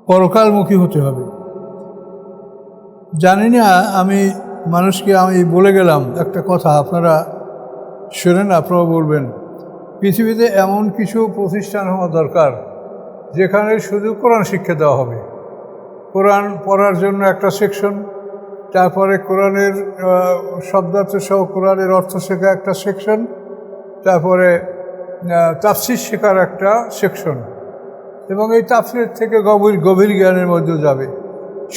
পরকালমুখী হতে হবে। জানি না আমি মানুষকে বলে গেলাম একটা কথা, আপনারা শোনেন, আপনারা বলবেন। পৃথিবীতে এমন কিছু প্রতিষ্ঠান হওয়া দরকার যেখানে শুধু কোরআন শিক্ষা দেওয়া হবে। কোরআন পড়ার জন্য একটা সেকশন, তারপরে কোরআনের শব্দার্থ সহ কোরআনের অর্থ শেখা একটা সেকশন, তারপরে তাফসির শেখার একটা সেকশন, এবং এই তাফসির থেকে গভীর জ্ঞানের মধ্যে যাবে।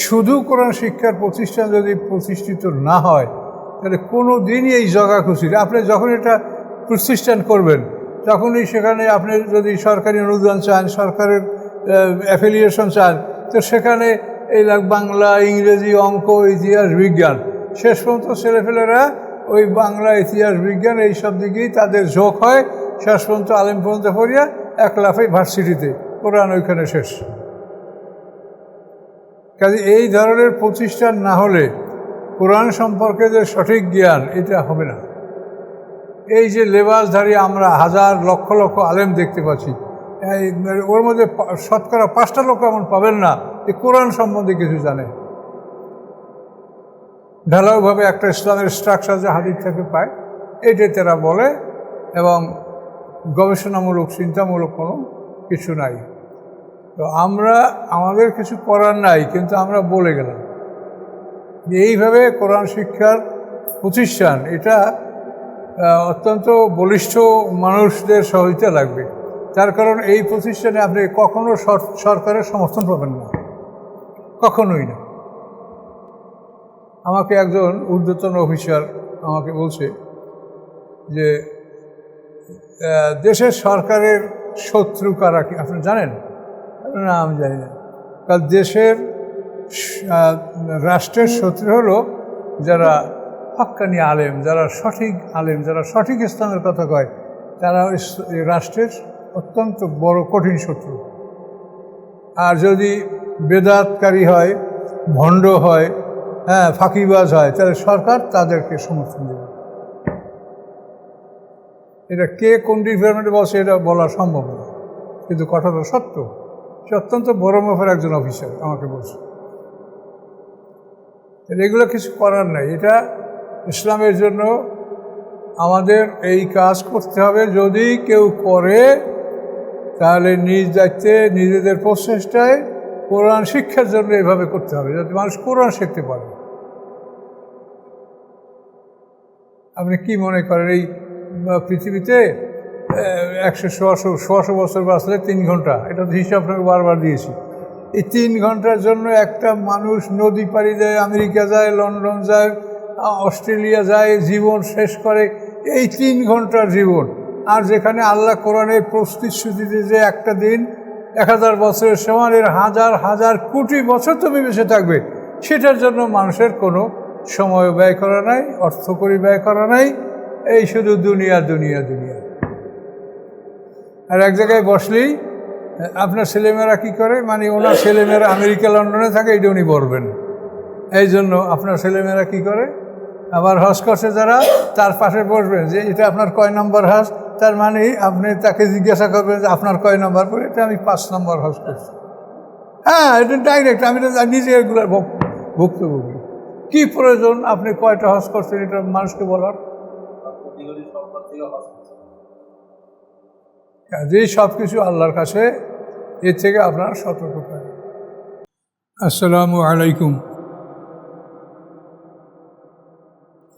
শুধু কোরআন শিক্ষার প্রতিষ্ঠান যদি প্রতিষ্ঠিত না হয় তাহলে কোনো দিনই এই জগাখুশির, আপনি যখন এটা প্রতিষ্ঠান করবেন তখনই সেখানে আপনি যদি সরকারি অনুদান চান, সরকারের অ্যাফিলিয়েশন চান, তো সেখানে এই বাংলা, ইংরেজি, অঙ্ক, ইতিহাস, বিজ্ঞান, শেষ পর্যন্ত ছেলেপেলেরা ওই বাংলা, ইতিহাস, বিজ্ঞান এইসব দিকেই তাদের ঝোঁক হয়। শেষ পর্যন্ত আলেম পর্যন্ত পড়িয়া এক লাফে ভার্সিটিতে, কোরআন ওইখানে শেষ। কাজে এই ধরনের প্রতিষ্ঠান না হলে কোরআন সম্পর্কে যে সঠিক জ্ঞান, এটা হবে না। এই যে লেবাসধারী আমরা হাজার লক্ষ লক্ষ আলেম দেখতে পাচ্ছি, ওর মধ্যে শতকরা 5টা লোক এমন পাবেন না যে কোরআন সম্বন্ধে কিছু জানে। ঢালাওভাবে একটা ইসলামের স্ট্রাকচার যে হাদিস থেকে পায়, এটাই তারা বলে, এবং গবেষণামূলক, চিন্তামূলক কোনো কিছু নাই। তো আমাদের কিছু করার নাই, কিন্তু আমরা বলে গেলাম যে এইভাবে কোরআন শিক্ষার প্রতিষ্ঠান, এটা অত্যন্ত বলিষ্ঠ মানুষদের সহযোগিতা লাগবে। তার কারণ এই প্রতিষ্ঠানে আপনি কখনো সরকারের সমর্থন পাবেন না, কখনোই না। আমাকে একজন ঊর্ধ্বতন অফিসার আমাকে বলছে যে দেশের সরকারের শত্রু কারা, কি আপনি জানেন? না, আমি জানি না। কারণ রাষ্ট্রের শত্রু হলো যারা হক্কানি আলেম, যারা সঠিক আলেম, যারা সঠিক ইসলামের কথা কয়, তারা রাষ্ট্রের অত্যন্ত বড় কঠিন শত্রু। আর যদি বেদাতকারী হয়, ভণ্ড হয়, ফাঁকিবাজ হয়, তাহলে সরকার তাদেরকে সমর্থন দেবে। এটা কে কোন ডিপার্টমেন্টে বলছে এটা বলা সম্ভব না, কিন্তু কথাটা সত্য। সে অত্যন্ত বড় মাপের একজন অফিসার আমাকে বলছে। এগুলো কিছু করার নাই। এটা ইসলামের জন্য আমাদের এই কাজ করতে হবে। যদি কেউ করে তাহলে নিজ দায়িত্বে, নিজেদের প্রচেষ্টায় কোরআন শিক্ষার জন্য এভাবে করতে হবে, যাতে মানুষ কোরআন শিখতে পারে। আপনি কি মনে করেন এই পৃথিবীতে 100-150 বছর বাঁচলে 3 ঘন্টা, এটা তো হিসাব আপনাকে বারবার দিয়েছি। এই 3 ঘন্টার জন্য একটা মানুষ নদী পাড়ি দেয়, আমেরিকা যায়, লন্ডন যায়, অস্ট্রেলিয়া যায়, জীবন শেষ করে এই 3 ঘন্টার জীবন। আর যেখানে আল্লাহ কোরআনের প্রতিশ্রুতিতে যে একটা দিন 1000 বছরের সমান, এর হাজার হাজার কোটি বছর তুমি বেঁচে থাকবে, সেটার জন্য মানুষের কোনো সময় ব্যয় করা নাই, অর্থকরী ব্যয় করা নাই। এই শুধু দুনিয়া দুনিয়া দুনিয়া। আর এক জায়গায় বসলেই আপনার ছেলেমেয়েরা কী করে, মানে ওনার ছেলেমেয়েরা আমেরিকা, লন্ডনে থাকে, এটা উনি বলবেন। এই জন্য আপনার ছেলেমেয়েরা কী করে, আবার হজ করছে যারা, তার পাশে বসবেন যে এটা আপনার কয় নম্বর হজ, তার মানে আপনি তাকে জিজ্ঞাসা করবেন যে আপনার কয় নম্বর পরে, এটা আমি 5 নম্বর হজ করছি। হ্যাঁ, এটা ডাইরেক্ট, আমি তো নিজে এগুলোর ভুক্তভোগী। কী প্রয়োজন আপনি কয়টা হজ করছেন এটা মানুষকে বলার? যেই সব কিছু আল্লাহর কাছে, এর থেকে আপনার সতর্ক থাকবেন। আসসালামু আলাইকুম।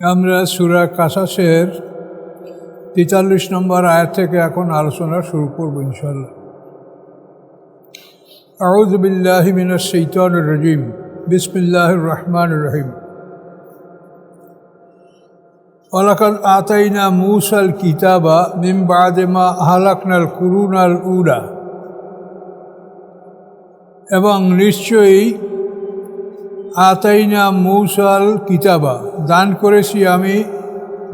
আমরা সূরা কাসাসের 43 নম্বর আয়াত থেকে এখন আলোচনা শুরু করব ইনশাআল্লাহ। আউযু বিল্লাহি মিনাশ শাইতানির রাজীম। বিসমিল্লাহির রহমানির রহিম। ওয়ালাকাদ আতাইনা মূসাল কিতাবা মিন বা'দি মা আহলাকনাল কুরুনাল উলা। এবং নিশ্চয়ই আতাইনা মূসাল কিতাবা, দান করেছি আমি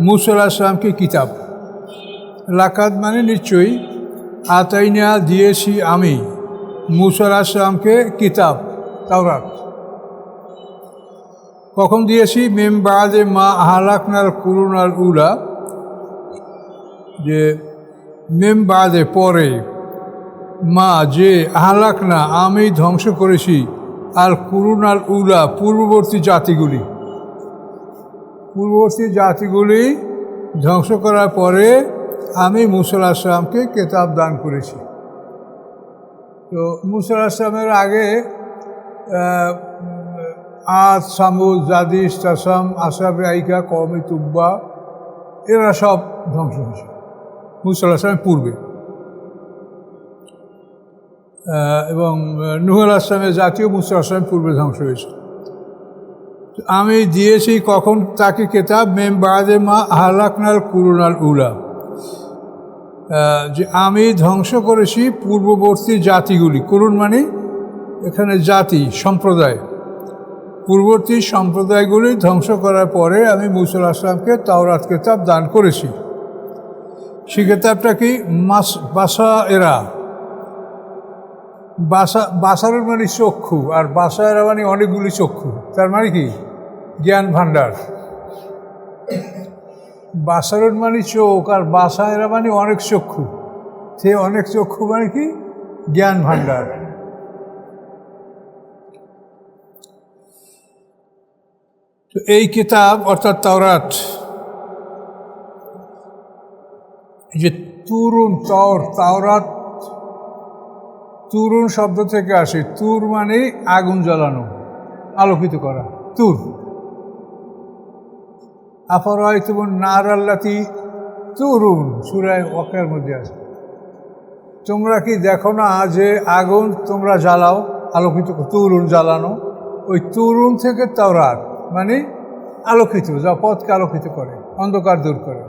মূসা আলাইহিস সালামকে কিতাব। লাকাদ মানে নিশ্চয়ই, আতাইনা দিয়েছি আমি মূসা আলাইহিস সালামকে কিতাব, তাওরাত। কখন দিয়েছি? মিন বা'দি মা আহলাকনাল কুরুনাল উলা, যে মিন বা'দে পরে, মা যে আহলাক না আমি ধ্বংস করেছি আর কুরুন আল উলা পূর্ববর্তী জাতিগুলি ধ্বংস করার পরে আমি মূসা আলাইহিস সালামকে কেতাব দান করেছি। তো মূসা আলাইহিস সালামের আগে আদ, সামুদ, জাদিস, তাসাম, আসহাবে আইকা, কওমে তুব্বা এরা সব ধ্বংস হয়েছে মূসা আলাইহিস সালামের পূর্বে। এবং নূহ আলাইহিস সালামের জাতীয় মূসা আলাইহিস সালামের পূর্বে ধ্বংস হয়েছে। আমি দিয়েছি কখন তাকে কেতাব মেম বাদে মা আহলাকনাল কুরুন আল উলা, যে আমি ধ্বংস করেছি পূর্ববর্তী জাতিগুলি। কুরুন মানে এখানে জাতি, সম্প্রদায়। পূর্ববর্তী সম্প্রদায়গুলি ধ্বংস করার পরে আমি মূসা আলাইহিস সালামকে তাওরাত কেতাব দান করেছি। সেই কেতাবটা কি? বাসায়েরা। বাসারুর মানে চক্ষু, আর বাসায়েরা মানে অনেকগুলি চক্ষু, তার মানে কি জ্ঞান ভাণ্ডার। বাসারুর মানে চোখ, আর বাসায়েরা মানে অনেক চক্ষু। সে অনেক চক্ষু মানে কি জ্ঞান ভাণ্ডার। তো এই কিতাব অর্থাৎ তাওরাত, যে তুরুন তাওরাত তুরুন শব্দ থেকে আসে। তুর মানে আগুন জ্বালানো, আলোকিত করা, তুর। আফরাআইতুমুন নার আল্লাতী তুরুন, সূরা ওয়াকিয়ার মধ্যে আছে। তোমরা কি দেখো না যে আগুন তোমরা জ্বালাও, আলোকিত, তুরুন জ্বালানো। ওই তুরুন থেকে তাওরাত মানে আলোকিত, যা পথকে আলোকিত করে, অন্ধকার দূর করে।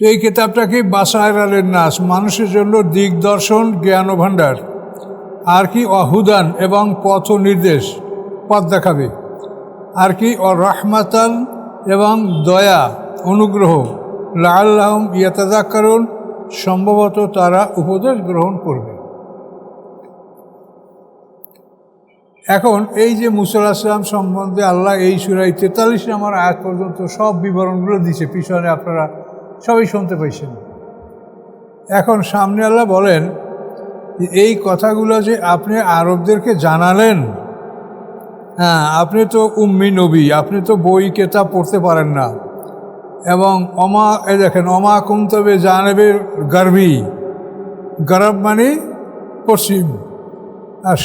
এই কিতাবটা কি বাসায়রালের নাস, মানুষের জন্য দিগদর্শন, জ্ঞান ও ভাণ্ডার। আর কি অহুদান, এবং পথ নির্দেশ, পথ দেখাবে। আর কি রাহমাতান, এবং দয়া, অনুগ্রহ। লাআল্লাহুম ইয়াতাযাক্কারুন, সম্ভবত তারা উপদেশ গ্রহণ করবে। এখন এই যে মূসা আলাইহিস সালাম সম্বন্ধে আল্লাহ এই সূরা 43 নম্বর আয়াত পর্যন্ত সব বিবরণগুলো দিয়েছে, পিছনে আপনারা সবাই শুনতে পাইছেন। এখন সামনে আল্লাহ বলেন যে এই কথাগুলো যে আপনি আরবদেরকে জানালেন, হ্যাঁ, আপনি তো উম্মি নবী, আপনি তো বই কেতাব পড়তে পারেন না। এবং দেখেন অমা কুনতবে জানেবে গারবি, গরব মানে পশ্চিম, আর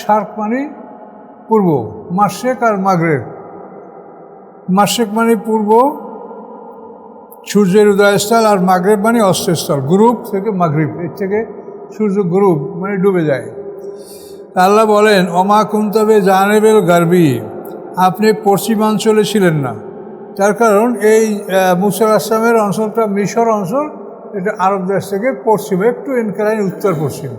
শার্ক মানে পূর্ব, মাশরিক আর মাগরিব। মাশরিক মানে পূর্ব, সূর্যের উদয়স্থল, আর মাগরিব মানে অস্তস্থল। গ্রুপ থেকে মাগরিব, এর থেকে সূর্য গ্রুপ মানে ডুবে যায়। আল্লাহ বলেন অমা কুনতবে জানেবেল গারবি, আপনি পশ্চিমাঞ্চলে ছিলেন না। তার কারণ এই মূসা আলাইহিস সালামের অঞ্চলটা মিশর অঞ্চল, এটা আরব দেশ থেকে পশ্চিমে, একটু ইনক্লাইন উত্তর পশ্চিম।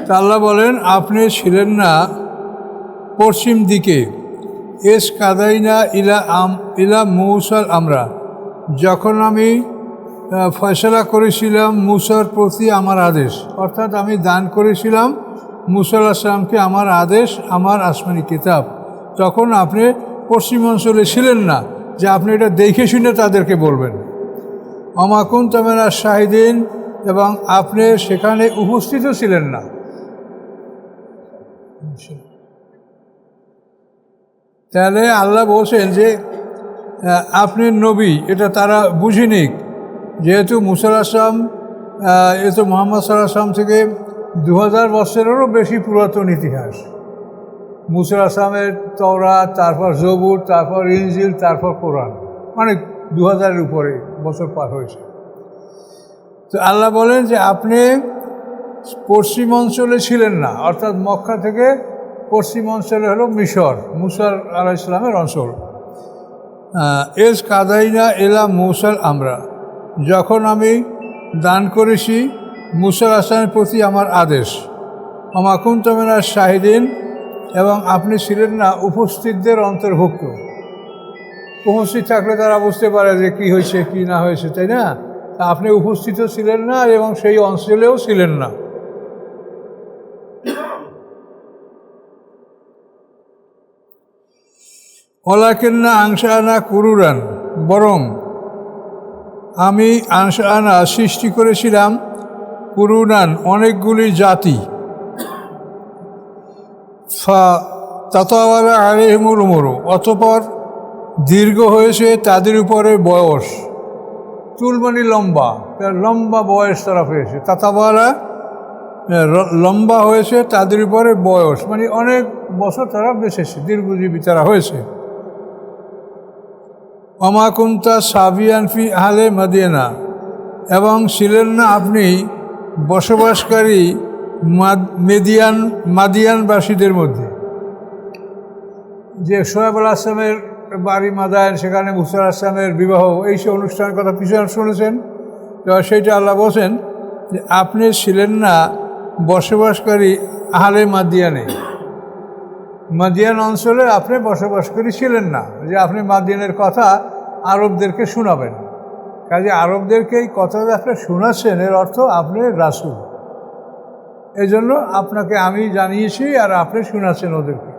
তা আল্লাহ বলেন আপনি ছিলেন না পশ্চিম দিকে। এস কাদাইনা ইলা মূসাল আমরা, যখন আমি ফয়সালা করেছিলাম মূসার প্রতি আমার আদেশ, অর্থাৎ আমি দান করেছিলাম মূসা আলাইহিস সালামকে আমার আদেশ, আমার আসমানি কিতাব। তখন আপনি পশ্চিমাঞ্চলে ছিলেন না যে আপনি এটা দেখে শুনে তাদেরকে বলবেন। ওমা কুনতা মিনাশ শাহিদিন, এবং আপনি সেখানে উপস্থিত ছিলেন না। তাহলে আল্লাহ বলছেন যে আপনি নবী, এটা তারা বুঝিনি, যেহেতু মূসা আলাইহিস সালাম মুহাম্মদ সাল্লাল্লাহু আলাইহি ওয়াসাল্লাম থেকে 2000 বছরেরও বেশি পুরাতন ইতিহাস। মূসা আলাইহিস সালামের তাওরাত, তারপর জবুর, তারপর ইনজিল, তারপর কোরআন, মানে 2000-এর উপরে বছর পার হয়েছে। তো আল্লাহ বলেন যে আপনি পশ্চিম অঞ্চলে ছিলেন না, অর্থাৎ মক্কা থেকে পশ্চিম অঞ্চলে হলো মিশর, মূসা আলাইহিস সালামের অঞ্চল। এস কাদাইনা এলা মূসাল আমরা, যখন আমি দান করেছি মূসা আলাইহিস সালামের প্রতি আমার আদেশ। ওমা কুনতা মিনাশ শাহিদিন, এবং আপনি ছিলেন না উপস্থিতদের অন্তর্ভুক্ত। উপস্থিত থাকলে তারা বুঝতে পারে যে কী হয়েছে কি না হয়েছে, তাই না? আপনি উপস্থিত ছিলেন না এবং সেই অঞ্চলেও ছিলেন না। ওয়ালাকিন্না আনশা'না কুরুরান, বরং আমি আনসানা সৃষ্টি করেছিলাম কুরুনান অনেকগুলি জাতি, তাতাওয়ালা আলাইহিমুল উমরু অতঃপর দীর্ঘ হয়েছে তাদের উপরে বয়স। তুল মানে লম্বা, লম্বা বয়স তারা পেয়েছে। তাতাওয়ালা লম্বা হয়েছে তাদের উপরে বয়স, মানে অনেক বছর তারা বেঁচেছে, দীর্ঘজীবী তারা হয়েছে। ওমা কুনতা সাবিয়ান ফি আহলে মাদিয়ানা, এবং ছিলেন না আপনি বসবাসকারী মাদিয়ানবাসীদের মধ্যে। যে শোয়েব আলাইহিস সালামের বাড়ি মাদায়েন, সেখানে মুসা আলাইহিস সালামের বিবাহ, এই সব অনুষ্ঠানের কথা পিছনে শুনেছেন। এবার সেইটা আল্লাহ বলছেন যে আপনি ছিলেন না বসবাসকারী আহলে মাদিয়ানে, মাদিয়ান অঞ্চলে আপনি বসবাসকারী ছিলেন না, যে আপনি মাদিয়ানের কথা আরবদেরকে শোনাবেন। কাজে আরবদেরকে এই কথা যে আপনি শোনাচ্ছেন, এর অর্থ আপনি রাসূল। এই জন্য আপনাকে আমি জানিয়েছি আর আপনি শোনাচ্ছেন ওদেরকে।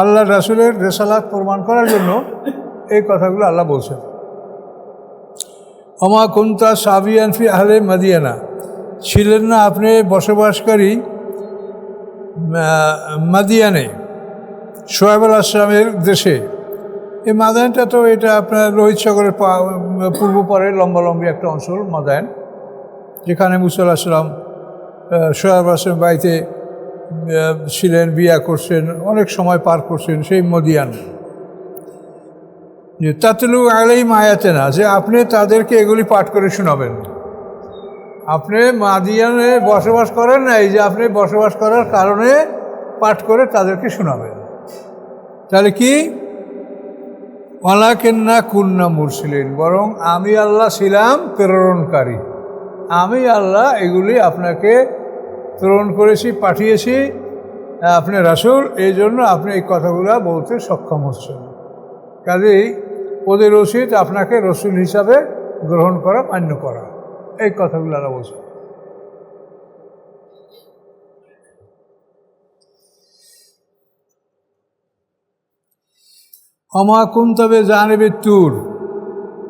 আল্লাহ রাসূলের রিসালাত প্রমাণ করার জন্য এই কথাগুলো আল্লাহ বলছেন। ওমা কুনতা সাবিয়ান ফি আহলে মাদিয়ানা, ছিলেন না আপনি বসবাসকারী মাদিয়ানে, শোয়েব আলাইহিস সালামের দেশে। এই মাদায়েনটা তো এটা আপনার লোহিত সাগরের পূর্ব পারে লম্বালম্বী একটা অঞ্চল মাদায়েন, যেখানে মুসা আলাইহিস সালাম শোয়েব আলাইহিস সালামের বাড়িতে ছিলেন, বিয়া করছেন, অনেক সময় পার করছেন। সেই মদিয়ান যে তাতলু আলাইহিম আয়াতিনা, যে আপনি তাদেরকে এগুলি পাঠ করে শোনাবেন। আপনি মাদিয়ানে বসবাস করেন না, এই যে আপনি বসবাস করার কারণে পাঠ করে তাদেরকে শোনাবেন। তাহলে কি ওয়ালাকিন্না কুন্না মুরসিলিন, বরং আমি আল্লাহ ছিলাম প্রেরণকারী। আমি আল্লাহ এগুলি আপনাকে প্রেরণ করেছি, পাঠিয়েছি, আপনি রাসূল, এই জন্য আপনি এই কথাগুলো বলতে সক্ষম হচ্ছেন। কাজেই ওদের উচিত আপনাকে রসুল হিসাবে গ্রহণ করা, মান্য করা। এই কথাগুলো আল্লাহ বলছে। ওমা কুনতা বিজানিবি তুর,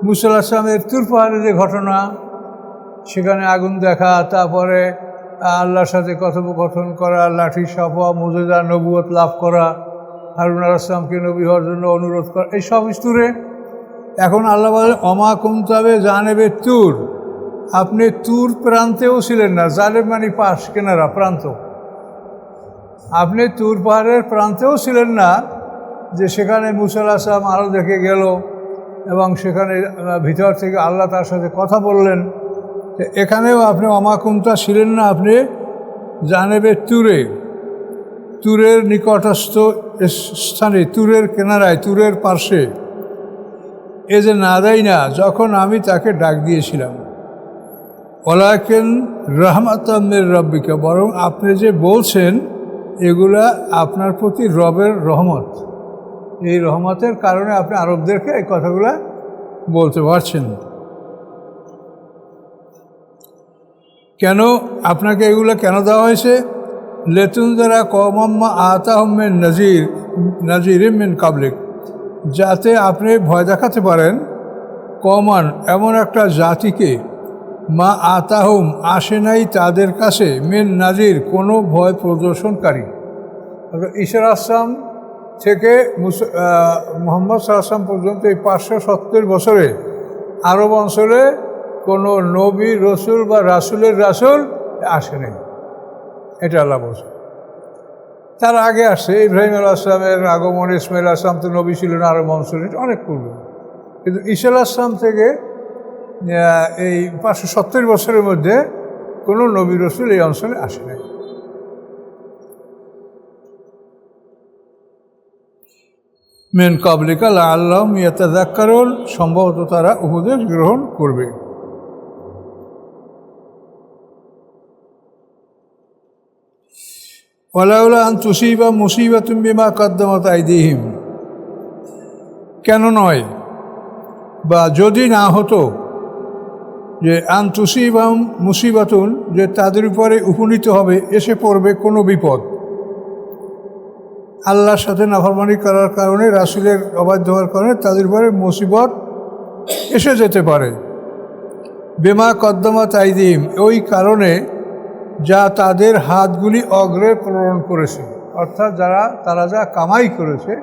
মুসা আলাইহিস সালামের তুর পাহাড়ের যে ঘটনা, সেখানে আগুন দেখা, তারপরে আল্লাহর সাথে কথোপকথন করা, লাঠি সাফা, মুজিজা, নবুয়ত লাভ করা, হারুন আলাইহিস সালামকে নবী হওয়ার জন্য অনুরোধ করা, এই সব স্তরে। এখন আল্লাহ বলে ওমা কুনতা বিজানিবি তুর, আপনি তুর প্রান্তেও ছিলেন না। জানেব মানে পাশ, কেনারা, প্রান্ত। আপনি তুর পাহাড়ের প্রান্তেও ছিলেন না, যে সেখানে মুসা আলাইহিস সালাম আলো দেখে গেল এবং সেখানে ভিতর থেকে আল্লাহ তার সাথে কথা বললেন। এখানেও আপনি ওমা কুনতা ছিলেন না আপনি জানেবে তুরে, তুরের নিকটস্থ স্থানে, তুরের কেনারায়, তুরের পার্শ্বে। এ যে নাদাই না, যখন আমি তাকে ডাক দিয়েছিলাম। ওয়ালাকিন রাহমাতাম মির রাব্বিকা, বরং আপনি যে বলছেন এগুলা আপনার প্রতি রবের রহমত। এই রহমতের কারণে আপনি আরবদেরকে এই কথাগুলা বলতে পারছেন। কেন আপনাকে এগুলো কেন দেওয়া হয়েছে? লেতুনজারা কওমাম্মা আতাহুম মিন নাজিরিম মিন কাবলিক, যাতে আপনি ভয় দেখাতে পারেন কমান, এমন একটা জাতিকে, মা আতাহুম আসে নাই তাদের কাছে, মিন নাজির কোনো ভয় প্রদর্শনকারী। ঈসা আলাইহিস সালাম থেকে মুহাম্মদ সাল্লাল্লাহু আলাইহি ওয়াসাল্লাম পর্যন্ত এই 570 বছরে আরব অঞ্চলে কোনো নবী, রসুল বা রাসূলের রাসূল আসেনি। এটা আল্লাহ বলছে। তার আগে আসছে ইব্রাহিম আলাইহিস সালামের আগমন, ইসমাঈল আলাইহিস সালাম তো নবী ছিলেন আরব অঞ্চলে, অনেক পূর্বে। কিন্তু ঈসা আলাইহিস সালাম থেকে এই 570 বছরের মধ্যে কোনো নবী, রসুল এই অঞ্চলে আসে নাই। মিন কাবলিকা লাআল্লাহুম ইয়াতাযাক্কারুন, সম্ভবত তারা উপদেশ গ্রহণ করবে। ওয়ালাউলা আন তুসিবা মুসিবাতুম বিমা কদ্দামাত আইদিহিম, কেন নয়, বা যদি না হতো যে আন তুসিবা মুসিবাতুন, যে তাদের উপরে উপনীত হবে, এসে পড়বে কোনো বিপদ, আল্লাহর সাথে নাফরমানি করার কারণে, রাসূলের অবাধ্য হওয়ার কারণে তাদের উপরে মুসিবত এসে যেতে পারে। বেমা কদ্দমাত আইদিম, ওই কারণে যা তাদের হাতগুলি অগ্রে প্রেরণ করেছে, অর্থাৎ তারা যা কামাই করেছে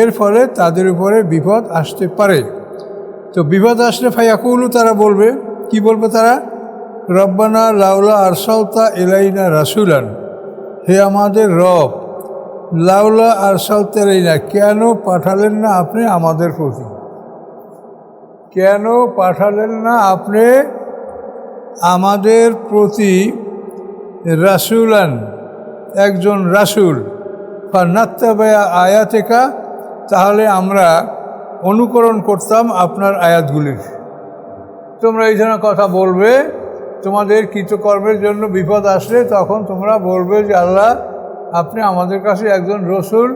এর ফলে তাদের উপরে বিপদ আসতে পারে। তো বিপদ আসলে ফায়াকুলু, তারা বলবে, কি বলবে তারা? রব্বানা লাউলা আরসালতা এলাইনা রাসুলান, হে আমাদের রব, লাউলা আরসালতা এলাইনা, কেন পাঠালেন না আপনি আমাদের প্রতি, কেন পাঠালেন না আপনি আমাদের প্রতি রাসুলান, একজন রাসুল, ফানাত্তাবিআ আয়াতিকা, তাহলে আমরা অনুকরণ করতাম আপনার আয়াতগুলির। তোমরা এই ধরনের কথা বলবে, তোমাদের কৃতকর্মের জন্য বিপদ আসলে তখন তোমরা বলবে যে আল্লাহ আপনি আমাদের কাছে একজন রসুল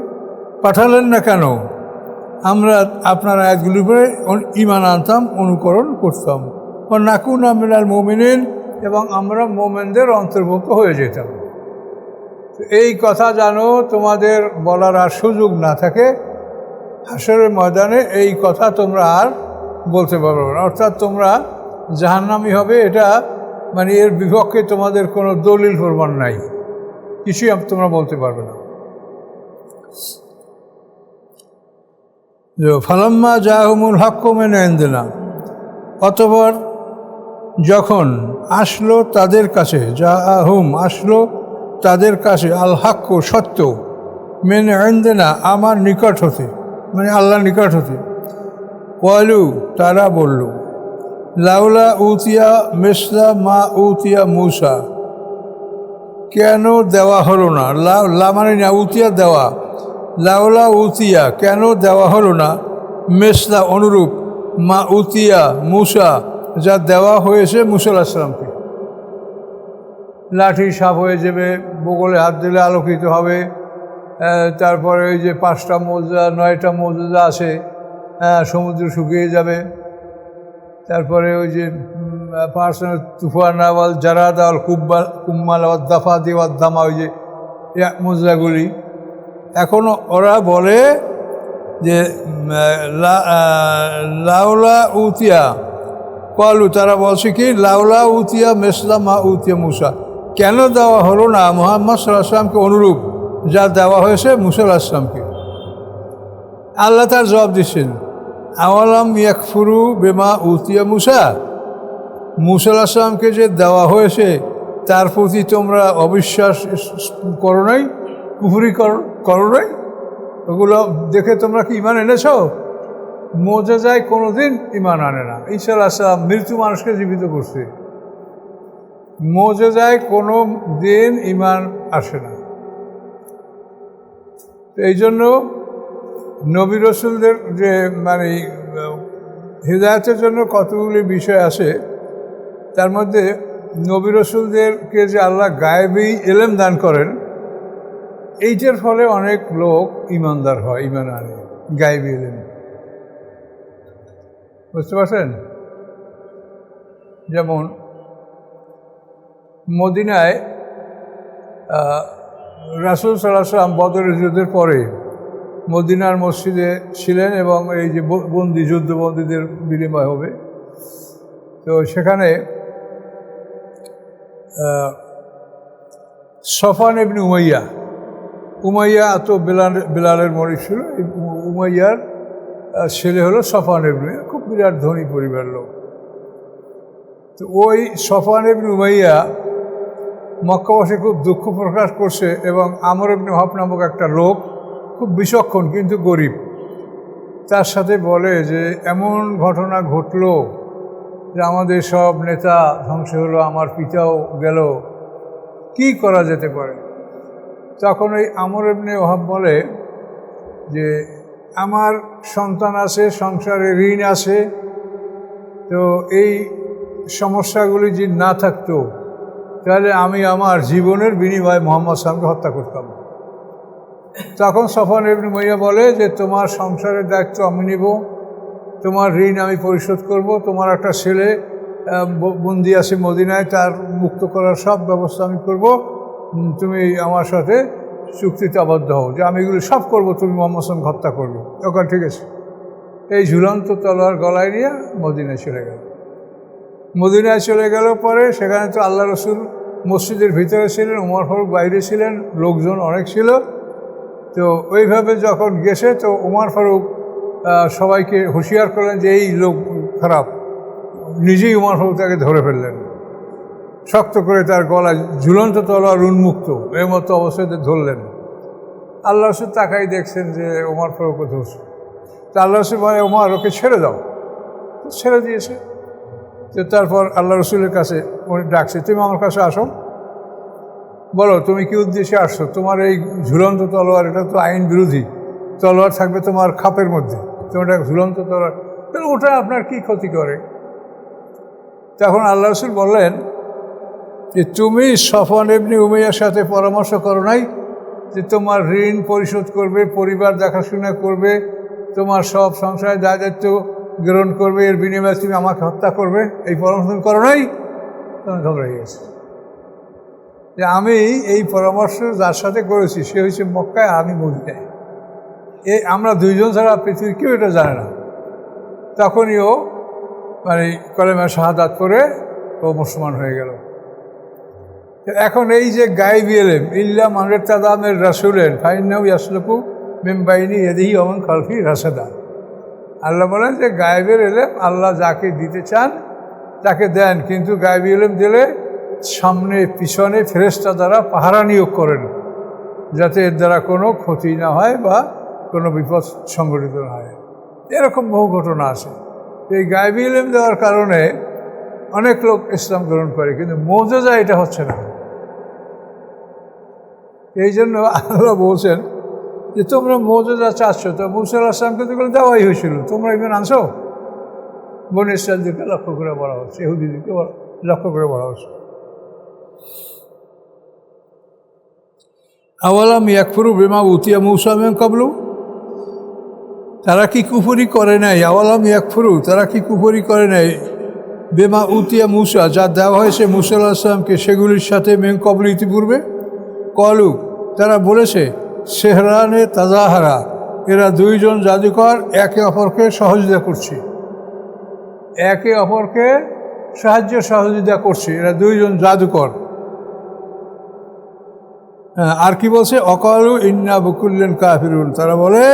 পাঠালেন না কেন, আমরা আপনার আয়াতগুলির উপরে ঈমান আনতাম, অনুকরণ করতাম। নাকুনা মিনাল মুমিনিন, এবং আমরা মোমেনদের অন্তর্ভুক্ত হয়ে যেতাম। এই কথা জানো তোমাদের বলার আর সুযোগ না থাকে, হাসরের ময়দানে এই কথা তোমরা আর বলতে পারবে না, অর্থাৎ তোমরা জাহান্নামী হবে, এটা মানে এর বিপক্ষে তোমাদের কোনো দলিল প্রমাণ নাই, কিছুই তোমরা বলতে পারবে না। ফালাম্মা জাহুমুল হাক্কু মিন ইনদিনা, অতঃপর যখন আসলো তাদের কাছে, জাহুম আসলো তাদের কাছে, আল হাক্কু সত্য, মিন ইনদিনা আমার নিকট হতে, মানে আল্লাহর নিকট হতে, ক্বালু তারা বলল, লাউলা উতিয়া মিসলা মা উতিয়া মূসা, কেন দেওয়া হলো না, লা মানে না উতিয়া দেওয়া, লাউলা উতিয়া কেন দেওয়া হলো না, মিসলা অনুরূপ, মা উতিয়া মূসা যা দেওয়া হয়েছে মূসা আলাইহিস সালামকে। লাঠি সাপ হয়ে যাবে, বগলে হাত দিলে আলোকিত হবে, তারপরে ওই যে 5টা মৌজা 9টা মৌজা আছে, সমুদ্র শুকিয়ে যাবে, তারপরে ওই যে তুফান আওয়াল জারাদ আল কুম্মাল আওয়াল দাফা দেওয়ার দামা, ওই যে মৌজাগুলি। এখনও ওরা বলে যে লাউলা উতিয়া, কলু তারা বলছে কি, লাউলা উতিয়া মেসলা মা উতিয়া মূসা, কেন দেওয়া হলো না মুহাম্মদ সাল্লাল্লাহু আলাইহি ওয়াসাল্লামকে অনুরূপ যা দেওয়া হয়েছে মূসা আলাইহিস সালামকে। আল্লাহ তার জবাব দিচ্ছেন, আওয়ালাম ইয়াকফুরু বিমা উতিয়া মূসা, মূসা আলাইহিস সালামকে যে দেওয়া হয়েছে তার প্রতি তোমরা অবিশ্বাস করো নাই, কুফরি করো নাই, ওগুলো দেখে তোমরা কি ঈমান এনেছ? মুজিজায় কোনোদিন ঈমান আনে না। ঈসা আলাইহিস সালাম মৃত্যু মানুষকে জীবিত করছে, মুজিজায় কোনো দিন ঈমান আসে না। এই জন্য নবী রসুলদের যে মানে হিদায়াতের জন্য কতগুলি বিষয় আছে, তার মধ্যে নবী রসুলদেরকে যে আল্লাহ গায়েবী ইলম দান করেন, এইটার ফলে অনেক লোক ঈমানদার হয়, ঈমান আনে, গায়েবী ইলম। বুঝতে পারছেন? যেমন মদিনায় রাসূল সাল্লাল্লাহু আলাইহি ওয়াসাল্লাম বদরের যুদ্ধের পরে মদিনার মসজিদে ছিলেন, এবং এই যে যুদ্ধবন্দীদের বিনিময় হবে, তো সেখানে সফওয়ান ইবনে উমাইয়া তো বিলালের মরিদ ছিল, উমাইয়ার ছেলে হলো সফওয়ান ইবনে, খুব বিরাট ধনী পরিবার লোক। তো ওই সফওয়ান ইবনে উমাইয়া মক্কাবাসী খুব দুঃখ প্রকাশ করছে, এবং আমর ইবনে ওয়াহাব নামক একটা লোক, খুব বিচক্ষণ কিন্তু গরিব, তার সাথে বলে যে এমন ঘটনা ঘটলো যে আমাদের সব নেতা ধ্বংস হলো, আমার পিতাও গেল, কি করা যেতে পারে? তখন ওই আমর ইবনে ওয়াহাব বলে যে আমার সন্তান আছে, সংসারে ঋণ আছে, তো এই সমস্যাগুলি যদি না থাকতো তাহলে আমি আমার জীবনের বিনিময়ে মুহাম্মদ সাল্লাল্লাহু আলাইহি ওয়াসাল্লামকে হত্যা করতাম। তখন সফওয়ান ইবনে উমাইয়া বলে যে তোমার সংসারের দায়িত্ব আমি নিব, তোমার ঋণ আমি পরিশোধ করব, তোমার একটা ছেলে বন্দি আছে মদিনায়, তার মুক্ত করার সব ব্যবস্থা আমি করব, তুমি আমার সাথে চুক্তিতে আবদ্ধ হও যে আমি এগুলো সব করবো, তুমি মুহাম্মদ সাল্লাল্লাহু আলাইহি ওয়াসাল্লামকে হত্যা করবে। ওখানে ঠিক আছে। এই ঝুলন্ত তলোয়ার গলায় নিয়ে মদিনায় চলে গেল। মদিনায় চলে গেল পরে সেখানে তো আল্লাহ রসুল মসজিদের ভিতরে ছিলেন, উমর ফারুক বাইরে ছিলেন, লোকজন অনেক ছিল। তো ওইভাবে যখন গেছে তো উমর ফারুক সবাইকে হুঁশিয়ার করলেন যে এই লোক খারাপ। নিজেই উমর ফারুক তাকে ধরে ফেললেন, শক্ত করে তার গলায় ঝুলন্ত তলোয়ার উন্মুক্ত এর মতো অবস্থাতে ধরলেন। আল্লাহ রসুল তাকাই দেখছেন যে উমর ফারুকও ধরছে। তা আল্লাহ রসুল মানে উমর ওকে ছেড়ে দাও, ছেড়ে দিয়েছে। তো তারপর আল্লাহ রসুলের কাছে উনি ডাকছে, তুমি আমার কাছে আসো, বলো তুমি কি উদ্দেশ্যে আসছো? তোমার এই ঝুলন্ত তলোয়ার এটা তো আইন বিরোধী, তলোয়ার থাকবে তোমার খাপের মধ্যে, তোমার এটা ঝুলন্ত তলোয়ার, তাহলে ওটা আপনার কি ক্ষতি করে? তখন আল্লাহ রসুল বললেন যে তুমি সফওয়ান ইবনে উমাইয়ার সাথে পরামর্শ করো নাই যে তোমার ঋণ পরিশোধ করবে, পরিবার দেখাশোনা করবে, তোমার সব সংসারের দায়িত্ব গ্রহণ করবে, এর বিনিময়ে তুমি আমাকে হত্যা করবে, এই পরামর্শ করো নাই? তখন ঘবড়ে গেছে যে আমি এই পরামর্শ যার সাথে করেছি সে হচ্ছে মক্কায়, আমি মদিনায়, আমরা দুইজন ছাড়া পৃথিবীর কেউ এটা জানে না। তখনই ও মানে কলেমা শাহাদাত করে ও মুসলমান হয়ে গেল। এখন এই যে গায়েবী ইলম, ইল্লা মান ইরতাদা মির রাসূলিন ফাইন্নাহু ইয়াসলুকু মিন বাইনি ইয়াদিহি ওয়া মিন খালফিহি রাসাদা। আল্লাহ বলেন যে গায়েবের ইলম আল্লাহ যাকে দিতে চান তাকে দেন, কিন্তু গায়েবী ইলম দিলে সামনে পিছনে ফেরেশতা দ্বারা পাহারা নিয়োগ করেন, যাতে এর দ্বারা কোনো ক্ষতি না হয় বা কোনো বিপদ সংঘটিত না হয়। এরকম বহু ঘটনা আছে। এই গায়েবী ইলম দেওয়ার কারণে অনেক লোক ইসলাম গ্রহণ করে, কিন্তু মুজিজা এটা হচ্ছে না। এই জন্য আল্লাহ বলছেন যে তোমরা মুজিজা চাচ্ছ, তো মুসা আলাইহিস সালামকে তো এগুলো দেওয়াই হয়েছিল, তোমরা এগুলো আনছো। বনী ইসরাঈলদেরকে লক্ষ্য করে বলা হচ্ছে, ইহুদিদেরকে লক্ষ্য করে বলা হচ্ছে। আওয়ালাম ইয়াকফুরু বিমা উতিয়া মূসা মিন ক্বাবলু, তারা কি কুফরি করে নাই? আওয়ালাম ইয়াকফুরু, তারা কি কুফরি করে নাই? বিমা উতিয়া মূসা, যা দেওয়া হয়েছে মূসা আলাইহিস সালামকে সেগুলির সাথে মিন ক্বাবলু, ইতিপূর্বে। কলু, তারা বলেছে সেহরানে তাজাহারা, এরা দুইজন জাদুকর একে অপরকে সহযোগিতা করছে, একে অপরকে সাহায্য সহযোগিতা করছে, এরা দুইজন জাদুকর। আর কি বলছে? অকালু ইন্না বিকুল্লিন কাফিরুন, তারা বলে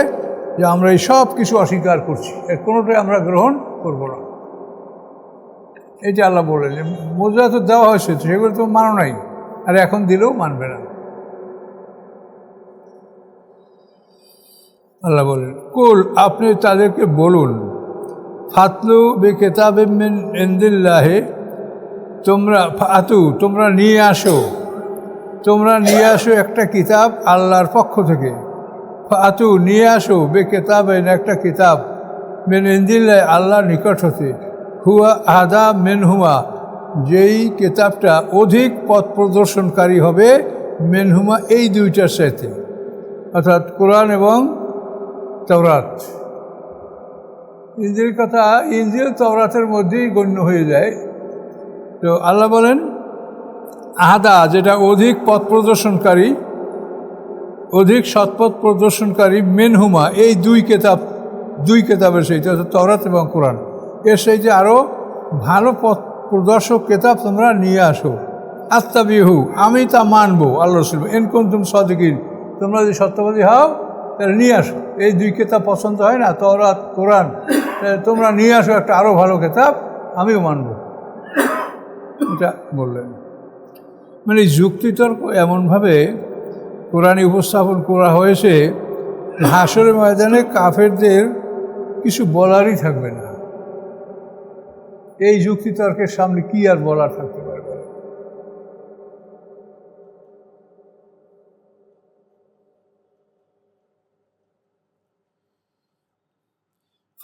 যে আমরা এই সব কিছু অস্বীকার করছি, এর কোনোটাই আমরা গ্রহণ করব না। এই যে আল্লাহ বললেন যে মুজিজা তো দেওয়া হয়েছে, সেগুলো তো মানো নাই, আর এখন দিলেও মানবে না। আল্লাহ বলেন কুল, আপনি তাদেরকে বলুন, ফাতলু বে কিতাবিম মিন ইনদিল্লাহি, তোমরা ফাতু, তোমরা নিয়ে আসো, তোমরা নিয়ে আসো একটা কিতাব আল্লাহর পক্ষ থেকে। ফাতু, নিয়ে আসো, বে কিতাবিন, একটা কিতাব, মিন ইনদিল্লাহি, আল্লাহর নিকট হতে, হুয়া আহদা মিনহুমা, যেই কিতাবটা অধিক পথ প্রদর্শনকারী হবে, মিনহুমা, এই দুইটার সাথে, অর্থাৎ কোরআন এবং তাওরাত। ইনজিল কথা, ইনজিল তাওরাতের মধ্যেই গণ্য হয়ে যায়। তো আল্লাহ বলেন আহাদা, যেটা অধিক পথ প্রদর্শনকারী, অধিক সৎপথ প্রদর্শনকারী, মিনহুমা, এই দুই কেতাবের সেইটা, তাওরাত এবং কোরআন, এর সেইতে আরও ভালো পথ প্রদর্শক কেতাব তোমরা নিয়ে আসো। আত্তাবিহু, আমি তা মানবো, আল্লাহ রাসূল ইন কুনতুম সাদিকিন, তোমরা যদি সত্যবাদী হও তাহলে নিয়ে আসো। এই দুই কেতাব পছন্দ হয় না, তাওরাত কোরআন, তোমরা নিয়ে আসো একটা আরও ভালো কেতাব, আমিও মানব, এটা বললেন। মানে যুক্তিতর্ক এমনভাবে কোরআনে উপস্থাপন করা হয়েছে, হাসরের ময়দানে কাফেরদের কিছু বলারই থাকবে না। এই যুক্তিতর্কের সামনে কি আর বলার থাকতে পারবে?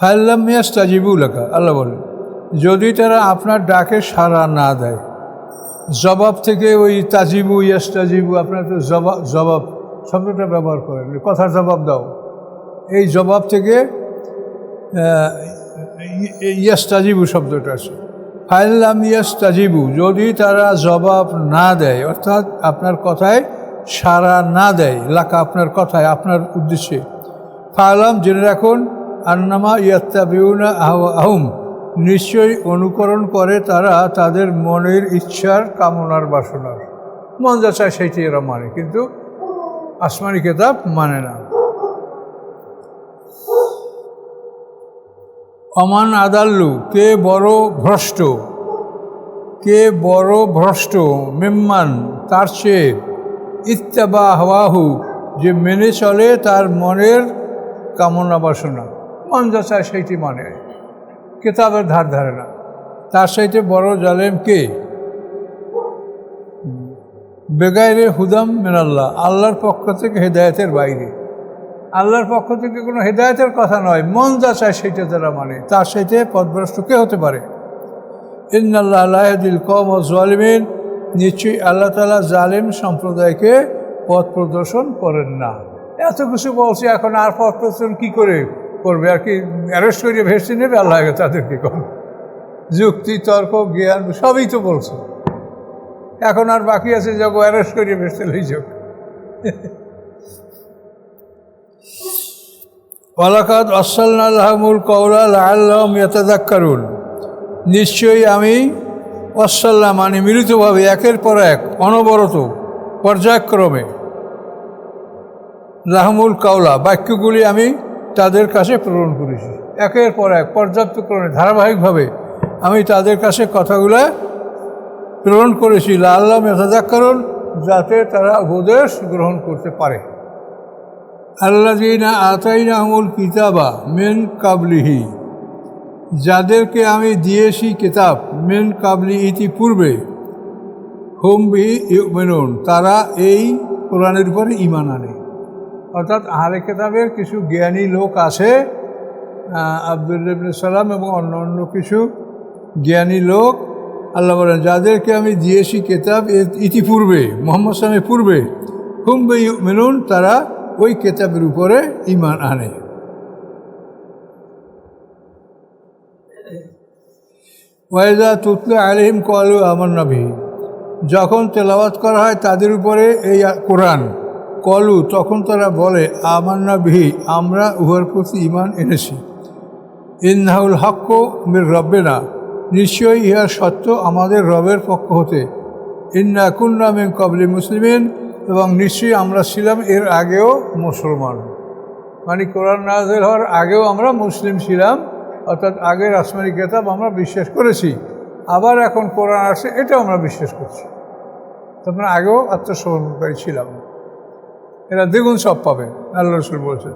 ফাল্লাম ইয়াস্তাজিবু লাকা, আল্লাহ বলেন যদি তারা আপনার ডাকে সাড়া না দেয়। জবাব থেকে ওই তাজিবু ইয়াস্তাজিবু, আপনার তো জবাব শব্দটা ব্যবহার করেন, কথার জবাব দাও, এই জবাব থেকে ইয়াস্তাজিবু শব্দটা আছে। ফাল্লাম ইয়াস্তাজিবু, যদি তারা জবাব না দেয়, অর্থাৎ আপনার কথায় সাড়া না দেয়, লাকা, আপনার কথায়, আপনার উদ্দেশ্যে। ফাল্লাম, জেনে রাখুন, আন্নামা ইয়াত্তাবিউনা আহওয়াহুম, নিশ্চয়ই অনুকরণ করে তারা তাদের মনের ইচ্ছার কামনার বাসনার। মন যা চায় সেইটি এরা মানে, কিন্তু আসমানি কিতাব মানে না। অমান আদাল্লু, কে বড় ভ্রষ্ট, কে বড় ভ্রষ্ট, মিম্মান তার চেয়ে, ইত্তাবা হাওয়াহু যে মেনে চলে তার মনের কামনা বাসনা, মন যা চায় সেইটি মানে, কিতাবের ধার ধারে না। তার সাথে বড় জালেম কে? বেগাইরে হুদাম মিনাল্লাহ, আল্লাহর পক্ষ থেকে হেদায়েতের বাইরে। আল্লাহর পক্ষ থেকে কোনো হেদায়েতের কথা নয়, মন যা চায় সেইটা তারা মানে, তার সাথে পথভ্রষ্ট কে হতে পারে? ইন্নাল্লাহ লা ইয়াহদিল কওমাজ জালিমিন, নিশ্চয়ই আল্লাহ তাআলা জালেম সম্প্রদায়কে পথ প্রদর্শন করেন না। এত কিছু বলছে, এখন আর পথ প্রদর্শন কী করে করবে? আর কি অ্যারেস্ট করে ভেসে নেবে আল্লাহ তাদেরকে? কোন যুক্তি, তর্ক, জ্ঞান সবই তো বলছে। এখন আর বাকি আছে যাবো অ্যারেস্ট করে ভেসে লই যাক। ওয়ালাকাদ আরসালনা লাহুমুল কওলা লাআল্লাহুম ইয়াতাযাক্কারুন, নিশ্চয়ই আমি ওয়াসাল্লাম মানে মিলিতভাবে একের পর এক অনবরত পর্যায়ক্রমে, লাহুমুল কাওলা বাক্যগুলি আমি তাদের কাছে প্রেরণ করেছি, একের পর এক পর্যাপ্তক্রমে ধারাবাহিকভাবে আমি তাদের কাছে কথাগুলো প্রেরণ করেছি। লাআল্লাহুম ইয়াতাযাক্কারুন, যাতে তারা উপদেশ গ্রহণ করতে পারে। আল্লাযীনা আতাইনাহুমুল কিতাবা মিন কাবলিহি, যাদেরকে আমি দিয়েছি কিতাব, মিন কাবলি ইতিপূর্বে, হুম বিহি ইউমিনুন, তারা এই কোরআনের উপরে ঈমান আনে। অর্থাৎ আহলে কিতাবের কিছু জ্ঞানী লোক আছে, আব্দুল্লাহ ইবনে সালাম এবং অন্য অন্য কিছু জ্ঞানী লোক, আল্লাহ বলেন যাদেরকে আমি দিয়েছি কিতাব ইতিপূর্বে, মুহাম্মদ সাল্লাল্লাহু আলাইহি পূর্বে, হুম বিহি ইউমিনুন, তারা ওই কিতাবের উপরে ঈমান আনে। ওয়াইদা তুতলা আলাইহিম ক্বালু আমান্না বিহি, যখন তেলাওয়াত করা হয় তাদের উপরে এই কোরআন, কলু তখন তারা বলে, আমান্না বিহি, আমরা উহার প্রতি ঈমান এনেছি। ইন্নাহুল হাক্কু মির রব্বিনা, নিশ্চয়ই ইহা সত্য আমাদের রবের পক্ষ হতে। ইন্না কুন্না মিন ক্বাবলি মুসলিমিন, এবং নিশ্চয়ই আমরা ছিলাম এর আগেও মুসলমান। মানে কোরআন নাযিল হওয়ার আগেও আমরা মুসলিম ছিলাম, অর্থাৎ আগের আসমানি কিতাব আমরা বিশ্বাস করেছি, আবার এখন কোরআন আসে এটাও আমরা বিশ্বাস করছি। তারপরে আগেও আত্মসমর্পণকারী ছিলাম, এরা দ্বিগুণ সব পাবে, আল্লাহ রাসূল বলছেন।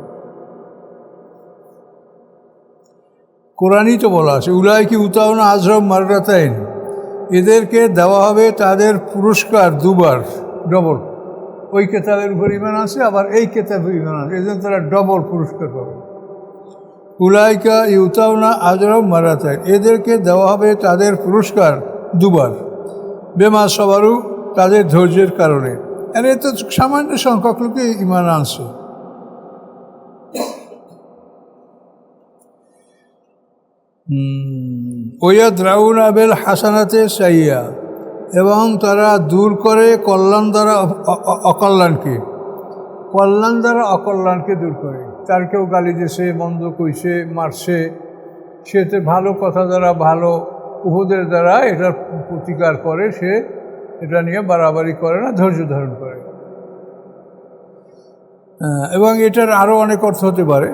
কোরআনই তো বলা আছে, উলাইকি উতাউনা আজরাম মাররাতাইন, এদেরকে দেওয়া হবে তাদের পুরস্কার দুবার, ডবল। ওই কেতাবের উপর ঈমান আছে, আবার এই কেতাবের ঈমান আছে, এই জন্য তারা ডবল পুরস্কার পাবে। উলাইকা ইউতাউনা আজরাম মাররাতাইন, এদেরকে দেওয়া হবে তাদের পুরস্কার দুবার, বেমা সবারু, তাদের ধৈর্যের কারণে। আর এ তো সামান্য সংখ্যক লোকে ঈমান আনছে। ওয়ায়াদরাউনা বিল হাসানাতে সাইয়্যা, এবং তারা দূর করে কল্যাণ দ্বারা অকল্যাণকে, কল্যাণ দ্বারা অকল্যাণকে দূর করে। তার কেউ গালি দিয়েছে, মন্দ কইছে, মারছে, সেতে ভালো কথা দ্বারা, ভালো উপদেশ দ্বারা এটার প্রতিকার করে, সে এটা নিয়ে বাড়াবাড়ি করে না, ধৈর্য ধারণ করে। এবং এটার আরও অনেক অর্থ হতে পারে।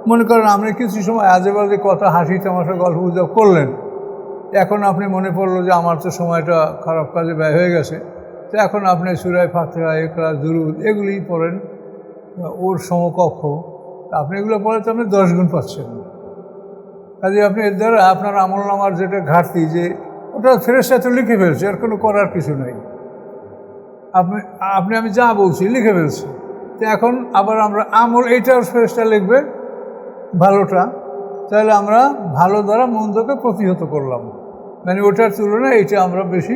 মনে করেন আপনি কিছু সময় আজে বাজে কথা, হাসি তামাশা, গল্প গুজব করলেন, এখন আপনি মনে পড়লো যে আমার তো সময়টা খারাপ কাজে ব্যয় হয়ে গেছে, তো এখন আপনি সূরা ফাতিহা, ইকরা, দুরুদ এগুলি পড়েন, ওর সমকক্ষ, আপনি এগুলো পড়ে তো আপনি 10 গুণ পাচ্ছেন। কাজে আপনি এর দ্বারা আপনার আমলনামার যেটা ঘাটতি, যে ওটা ফেরেশতা তো লিখে ফেলছে, আর কোনো করার কিছু নেই। আমি যা বলছি লিখে ফেলছি, তো এখন আবার আমরা আমল এইটাও ফেরেশতা লিখবে ভালোটা, তাহলে আমরা ভালো দ্বারা মন্দকে প্রতিহত করলাম, মানে ওটার তুলনায় এটা আমরা বেশি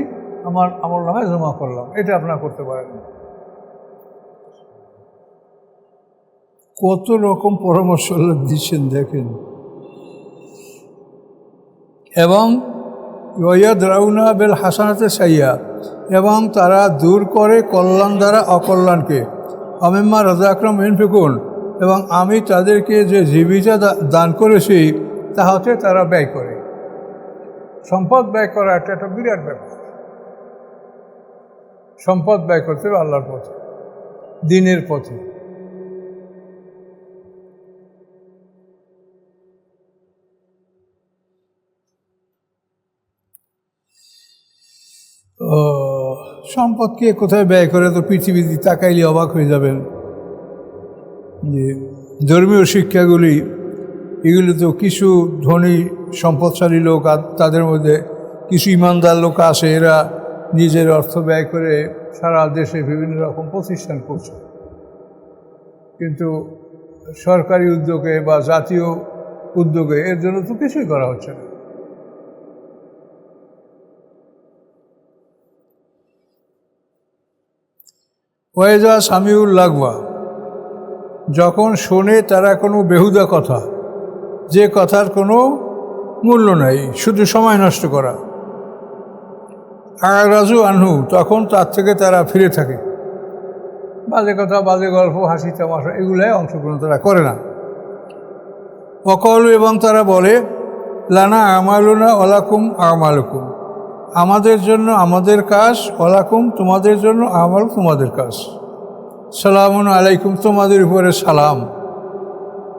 আমার আমলনামায় জমা করলাম। এটা আপনারা করতে পারেন। কত রকম পরামর্শ দিচ্ছেন দেখেন। এবং ওয়ায়াদরাউনা বিল হাসানাতে সাইয়্যা, এবং তারা দূর করে কল্যাণ দ্বারা অকল্যাণকে। আমিম্মা রাযাকনাহুম ইউনফিকুন, এবং আমি তাদেরকে যে জীবিকা দান করেছি তা হতে তারা ব্যয় করে। সম্পদ ব্যয় করা একটা বিরাট ব্যাপার। সম্পদ ব্যয় করতে হবে আল্লাহর পথে, দ্বীনের পথে। সম্পদ কে কোথায় ব্যয় করে তো পৃথিবীতে তাকাইলে অবাক হয়ে যাবেন। যে ধর্মীয় শিক্ষাগুলি, এগুলো তো কিছু ধনী সম্পদশালী লোক আর তাদের মধ্যে কিছু ইমানদার লোক আসে, এরা নিজের অর্থ ব্যয় করে সারা দেশে বিভিন্ন রকম প্রতিষ্ঠান করছে। কিন্তু সরকারি উদ্যোগে বা জাতীয় উদ্যোগে এর জন্য তো কিছুই করা হচ্ছে না। ওয়াইজা সামিউল লাগওয়া, যখন শোনে তারা কোনো বেহুদা কথা, যে কথার কোনো মূল্য নাই, শুধু সময় নষ্ট করা, আরাজু আনহু, তখন তার থেকে তারা ফিরে থাকে। বাজে কথা, বাজে গল্প, হাসি তামাশা এগুলাই অংশগ্রহণ তারা করে না। অকল, এবং তারা বলে লানা আমালুনা ওয়ালাকুম আমালুকুম, আমাদের জন্য আমাদের কাজ, ওয়ালাকুম তোমাদের জন্য আমাল তোমাদের কাজ, সালামুন আলাইকুম তোমাদের উপরে সালাম,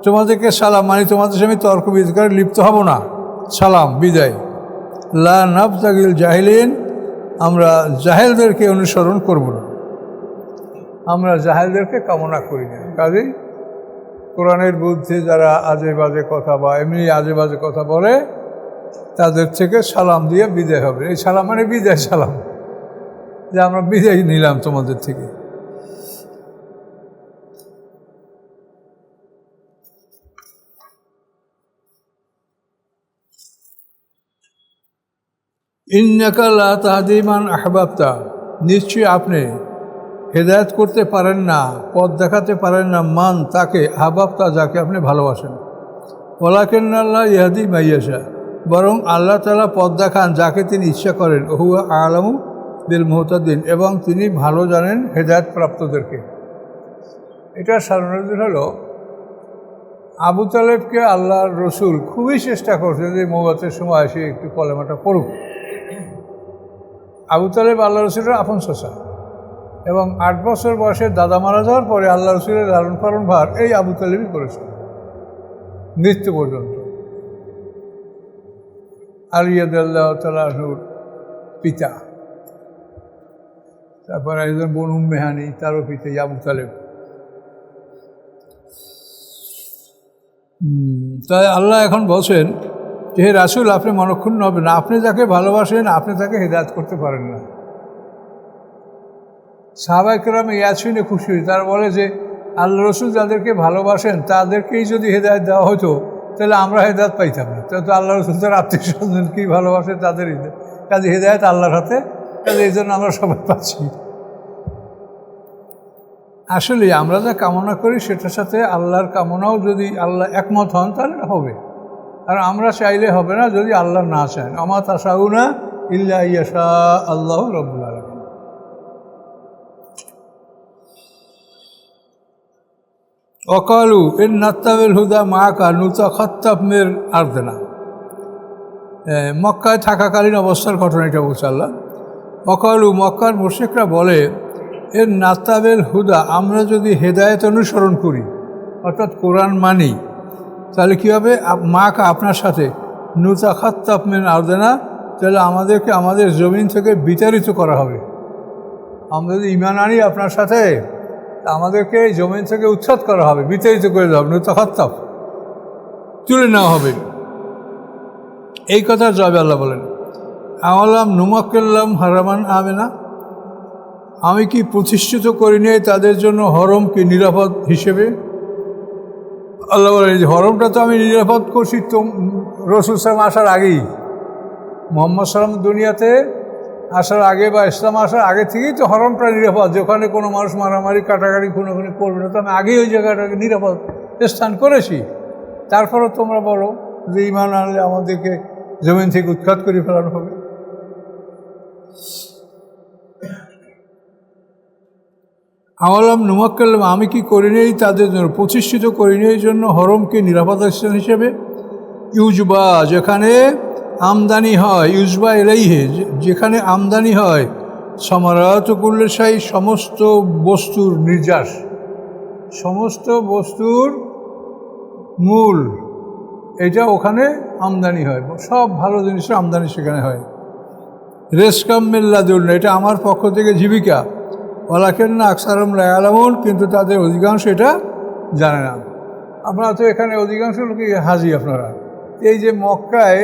তোমাদেরকে সালাম, মানে তোমাদের সাথে আমি তর্ক বিতর্কে লিপ্ত হব না, সালাম, বিদায়। লা নাবতাগিল জাহিলিন, আমরা জাহেলদেরকে অনুসরণ করব না, আমরা জাহেলদেরকে কামনা করি না। কাজেই কোরআনের বিরুদ্ধে যারা আজে বাজে কথা বা এমনি আজে বাজে কথা বলে তাদের থেকে সালাম দিয়ে বিদায় হবে। এই সালাম মানে বিদায় সালাম, যে আমরা বিদায় নিলাম তোমাদের থেকে। ইন্নাকা লা তাহদি মান আহবাবতা, নিশ্চয়ই আপনি হেদায়েত করতে পারেন না, পথ দেখাতে পারেন না, মান তাকে, আহবাবতা যাকে আপনি ভালোবাসেন, ওয়ালাকিন্নাল্লাহ ইয়াহদি মাইয়াশা, বরং আল্লাহ তাআলা পথ দেখান যাকে তিনি ইচ্ছা করেন, হুয়া আ'লামু বিল মুহতাদিন, এবং তিনি ভালো জানেন হেদায়েত প্রাপ্তদেরকে। এটা সাধারণত হলো আবু তালেবকে আল্লাহর রসুল খুবই চেষ্টা করছে যে মওবাতের সময় এসে একটু কলেমাটা পড়ুক। আবু তালেব আল্লাহ রসুলের আপন চাচা, এবং 8 বছর বয়সে দাদা মারা যাওয়ার পরে আল্লাহ রসুলের লালন পালন ভার এই আবু তালেবই করেছে মৃত্যু পর্যন্ত। আলী রাদিয়াল্লাহু তাআলা আনহুর পিতা, তারপর একজন বনু মেহানি, তারও পিতা আবু তালেব। তাই আল্লাহ এখন বলছেন যে হে রাসূল, আপনি মনক্ষুণ্ণ হবেন না, আপনি যাকে ভালোবাসেন আপনি তাকে হেদায়েত করতে পারেন না। সাহাবায়ে কেরাম ইয়া শুনে খুশি হই, তারা বলে যে আল্লাহ রসুল যাদেরকে ভালোবাসেন তাদেরকেই যদি হেদায়েত দেওয়া হতো তাহলে আমরা হেদায়েত পাইতাম না। তো আল্লাহ রসুল তার আত্মীয় স্বজনকেই ভালোবাসে, তাদের কাজে হেদায়েত আল্লাহর হাতে, কাজে এই জন্য আমরা সবাই পাচ্ছি। আসলে আমরা যা কামনা করি সেটার সাথে আল্লাহর কামনাও যদি আল্লাহ একমত হন তাহলে হবে, আর আমরা চাইলে হবে না যদি আল্লাহ না চান। আমা তাশাউনা ইল্লা ইয়াশা আল্লাহু রাব্বুল আলামিন। অকালু ইন নাত্তাবিল হুদা মাআকা নুতাখাত্তাব মির আরদিনা, মক্কায় থাকাকালীন অবস্থার ঘটনা এটা বলছে আল্লাহ। অকালু, মক্কার মুশরিকরা বলে এর নাত্তাবিল হুদা, আমরা যদি হেদায়েত অনুসরণ করি অর্থাৎ কোরআন মানি, তাহলে কী হবে, মাআকা আপনার সাথে, নুতাখাত্তাব মির আরদিনা, তাহলে আমাদেরকে আমাদের জমিন থেকে বিতাড়িত করা হবে। আমরা যদি ঈমান আনি আপনার সাথে, আমাদেরকে জমিন থেকে উচ্ছেদ করা হবে, বিতাড়িত করে দেওয়া হবে, নুতাখাত্তাব, তুলে নেওয়া হবে। এই কথার জবাবে আল্লাহ বলেন আওয়ালাম নুমাক্কিল্লাম হারামান আমেনা, আমি কি প্রতিষ্ঠিত করিনি তাদের জন্য হরম কি নিরাপদ হিসেবে। আল্লাহ বলেন যে হরমটা তো আমি নিরাপদ করছি তো রসুল সালাম আসার আগেই, মুহাম্মদ সালাম দুনিয়াতে আসার আগে বা ইসলাম আসার আগে থেকেই তো হরমটা নিরাপদ, যেখানে কোনো মানুষ মারামারি কাটাকাটি খুনোখুনি করবে না, তো আমি আগেই ওই জায়গাটাকে নিরাপদ স্থান করেছি। তারপরও তোমরা বলো যে ঈমান আনলে আমাদেরকে জমিন থেকে উৎখাত করে ফেলানো হবে। আওয়ালাম নুমাক্কাল্লাম, আমি কি করিনি তাদের জন্য, প্রতিষ্ঠিত করিনি এই জন্য হরমকে নিরাপত্তা স্থান হিসেবে। ইউজবা, যেখানে আমদানি হয়, ইউজবা এলাইহে, যেখানে আমদানি হয়, সমারাত কুল্লেশাই, সমস্ত বস্তুর নির্যাস, সমস্ত বস্তুর মূল, এটা ওখানে আমদানি হয়, সব ভালো জিনিসের আমদানি সেখানে হয়। রেসকাম মিল্লাদুল, এটা আমার পক্ষ থেকে জীবিকা। ওলাকেন না আকসারুম লা ইয়ালামুন, কিন্তু তাদের অধিকাংশ এটা জানে না। আপনারা তো এখানে অধিকাংশ লোকই হাজি। আপনারা এই যে মক্কায়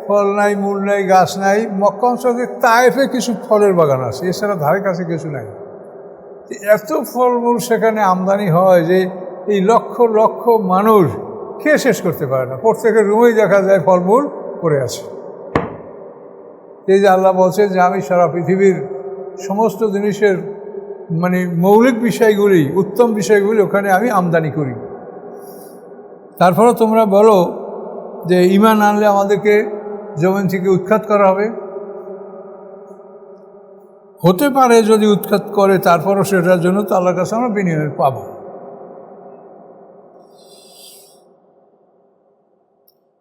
ফল নাই, মূল নাই, গাছ নাই, মক্কা অঞ্চলে তায়েফে কিছু ফলের বাগান আছে, এছাড়া ধারে কাছে কিছু নাই। এত ফলমূল সেখানে আমদানি হয় যে এই লক্ষ লক্ষ মানুষ খেয়ে শেষ করতে পারে না, প্রত্যেকের রুমেই দেখা যায় ফলমূল পড়ে আছে। এই যে আল্লাহ বলছেন যে আমি সারা পৃথিবীর সমস্ত জিনিসের মানে মৌলিক বিষয়গুলি, উত্তম বিষয়গুলি ওখানে আমি আমদানি করি। তারপরে তোমরা বলো যে ঈমান আনলে আমাদেরকে জমিন থেকে উৎখাত করা হবে। হতে পারে যদি উৎখাত করে, তারপরও সেটার জন্য তো আল্লাহর কাছে আমরা বিনিময় পাব।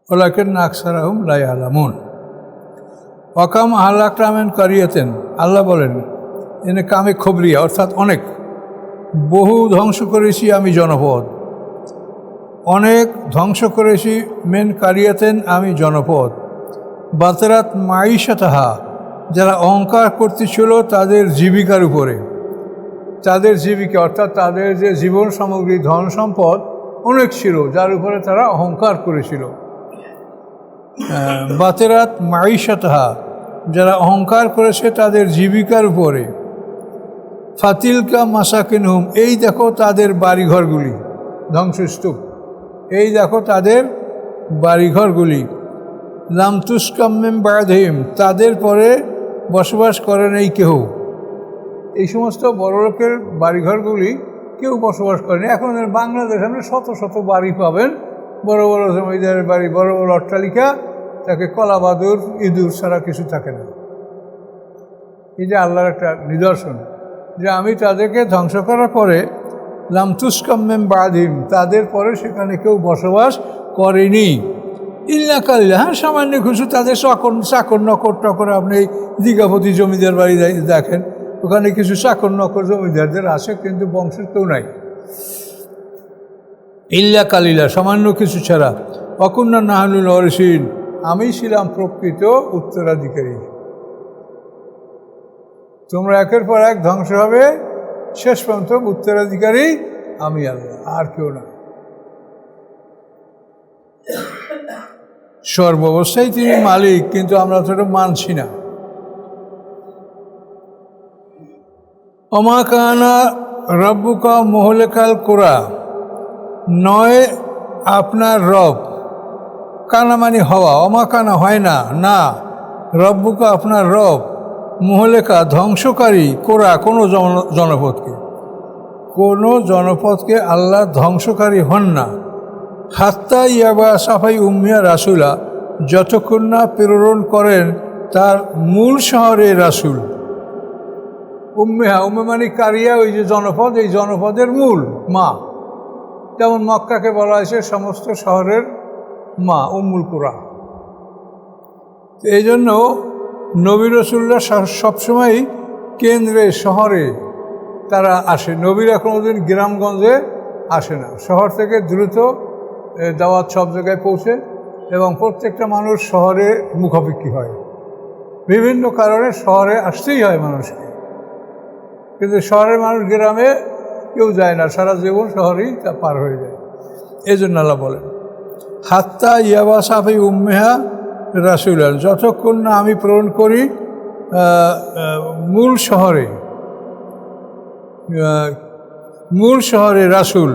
ওয়ালাকিন্না আকসারাহুম লা ইয়ালামুন। ওয়াকাম আহলাকনা মিন কারিয়াতিন, আল্লাহ বলেন এনে কামে খবরিয়া, অর্থাৎ অনেক, বহু ধ্বংস করেছি আমি জনপদ, অনেক ধ্বংস করেছি। মেন কারিয়াতেন, আমি জনপদ। বাতেরাত মাইশাতাহা, যারা অহংকার করতেছিল তাদের জীবিকার উপরে, তাদের জীবিকা অর্থাৎ তাদের যে জীবন সামগ্রী, ধন সম্পদ অনেক ছিল, যার উপরে তারা অহংকার করেছিল। বাতেরাত মাইশাতাহা, যারা অহংকার করেছে তাদের জীবিকার উপরে। ফাতিলকা মাসাকিনহুম, এই দেখো তাদের বাড়িঘরগুলি, ধ্বংসস্তূপ, এই দেখো তাদের বাড়িঘরগুলি। লাম তুসকাম মিন বা'দিহিম, তাদের পরে বসবাস করে নেই কেউ। এই সমস্ত বড় লোকের বাড়িঘরগুলি কেউ বসবাস করেনি। এখন বাংলাদেশে আপনি শত শত বাড়ি পাবেন, বড় বড় জমিদারের বাড়ি, বড় বড় অট্টালিকা, তাকে কলা বাদুর ইঁদুর ছাড়া কিছু থাকে না। এই যে আল্লাহর একটা নিদর্শন যে আমি তাদেরকে ধ্বংস করার পরে, লাম তুসকাম মিন বা'দিহিম, তাদের পরে সেখানে কেউ বসবাস করেনি। ইল্লা কাল্লা, হ্যাঁ সামান্য কিছু তাদের চাকর নকর টকর, আপনি দীঘাপতি জমিদার বাড়ি দেখেন, ওখানে কিছু চাকর নকর জমিদারদের আছে, কিন্তু বংশের কেউ নাই। ইল্লা কালিলা, সামান্য কিছু ছাড়া। ওয়াকুন্না নাহনুল ওয়ারিসিন, আমি ছিলাম প্রকৃত উত্তরাধিকারী। তোমরা একের পর এক ধ্বংস হবে, শেষ পর্যন্ত উত্তরাধিকারী আমি আল্লাহ, আর কেউ না। সর্বাবস্থায় তিনি মালিক, কিন্তু আমরা তো এটা মানছি না। ওমা কানা রব্বুকা মুহলিকাল কুরা, নয় আপনার রব, কানা মানে হওয়া, ওমা কানা হয় না, না, রব্বুকা আপনার রব, মুহলিকা ধ্বংসকারী, কুরা কোনো জনপদকে, কোনো জনপদকে আল্লাহ ধ্বংসকারী হন না। হাত্তা ইয়াবা সাফাই উম্মিয়া রাসুলা, যতক্ষণ না প্রেরণ করেন তার মূল শহরে রাসুল। উম্মেহা, উম্মে মানে কারিয়া, ওই যে জনপদ, এই জনপদের মূল মা। যেমন মক্কাকে বলা হয়েছে সমস্ত শহরের মা, উম্মুল কুরা। এই জন্য নবী রাসূলুল্লাহ সবসময় কেন্দ্রে, শহরে তারা আসে। নবীরা কোনোদিন গ্রামগঞ্জে আসে না, শহর থেকে দ্রুত দাওয়াত সব জায়গায় পৌঁছে, এবং প্রত্যেকটা মানুষ শহরে মুখাপেক্ষী হয়। বিভিন্ন কারণে শহরে আসতেই হয় মানুষকে, কিন্তু শহরের মানুষ গ্রামে কেউ যায় না, সারা জীবন শহরেই তা পার হয়ে যায়। এই জন্য আল্লাহ বলেন হাত্তা ইয়াবা সাফি উম্মেহা রাসুলান, যতক্ষণ না আমি প্রেরণ করি মূল শহরে রাসুল।